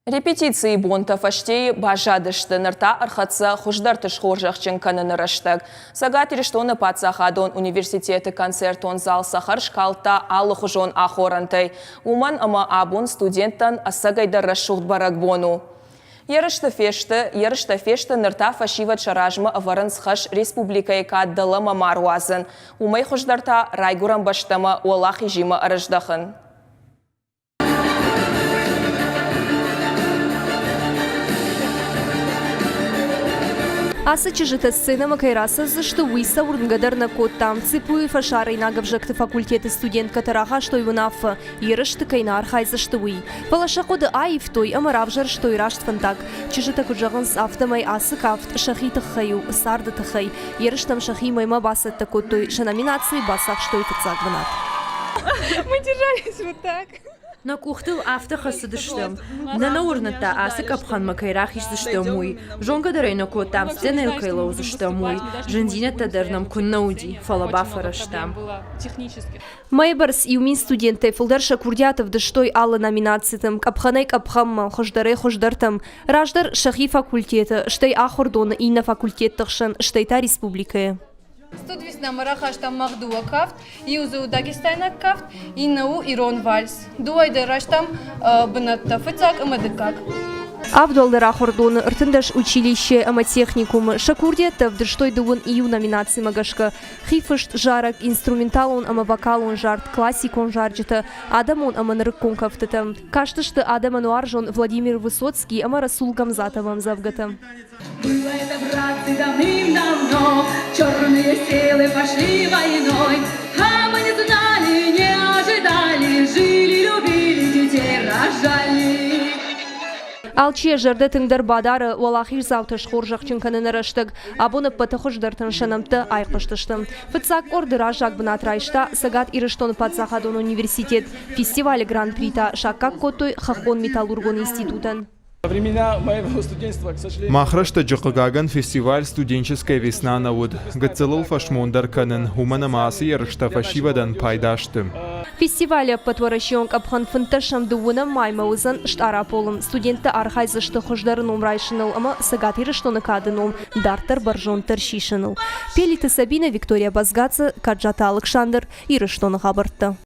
Репетиции бонта фаштей бажадышты нырта архатса хуждартыш хоржахчен канынырыштык. Сагат ириштоны патсахадон университеты концертон зал сахар шкалта алы хужон ахорантай. Уман ама абун студенттан асагайдар расшухт барак бону. Ярышты фешті нырта фашива чаражмы аварынсхаш республикайка дылыма маруазын. Умай хуждарта райгурам баштама уалах ижима арыждахын. Асы чижыта сцена кайраса что уйса урнгадарна коттам ципуи фашара инагавжакты факультеты студент катараха что юнафа ерышты кайнар хайза что уй. Палашакоды аив той амаравжар что ирашт фантак. Чижыта куджаганс автомай асы кафт шахи тахаю сарда тахай. Ерыштам шахи майма басат такой той шаноминации басах что и фацак ванат. Мы держались вот так. На кухтыл автоха садыштым. На наурната асык апхан макайрах издыштымуй. Жонка дарайнако там сцена илкайла узыштымуй. Жендина тадарнам куннауди. Фалаба фараштам. Майбарс и умин студенты фулдарша курдятов дыштой алла номинациятым. Апханайк апхамма хождаре хождартам. Раждар шахи факультета. Штай ахордона и на факультет тахшан. Штайта республикая. Студвис на марахаштам махдуа кафт, и узу Дагестайна кафт, и нау ирон вальс. Дуайда раштам бнатта фыцак амадыкак. Абдолдара хордон ртындаш училище амотехникум шакурдета в дыштой дуун ию номинации магашка. Хифышт жарак инструменталон ама вокалон жарт классикон жарджета адамон ама нырыккон кафтета. Каштышты адамануаржон Владимир Высоцкий ама Расул Гамзатовым завгата. Было это, братцы, давным-давно, черные силы пошли войной, а мы не знали, не ожидали, жили, любили, детей рожали. Алче жардатын дарбадары валахир завташ хоржахчын канынырыштык, абоны патахождартын шанамты айқыштыштым. Фыцак ордыра жакбына трайшта сагат ирыштон патсахадон университет, фестиваль гран-прита шаккак котой хахон металлургон институтын. Времена моего студенчества, к сожалению. Махрашта Джакагаган фестиваль «Студенческая весна» науд. Гацелул фашмондар канын, умана маасы ярышта фашивадан пайдаштым. Фестиваля потворощен капхан фанташам дуына маймаузан штара полын. Студенты архайзышты хождарын умрайшыныл, ама сагат ирыштоны кадыном дартар баржон таршишыныл. Пелиты Сабина, Виктория Базгаца, Каджата Александр ирыштоны хабарты.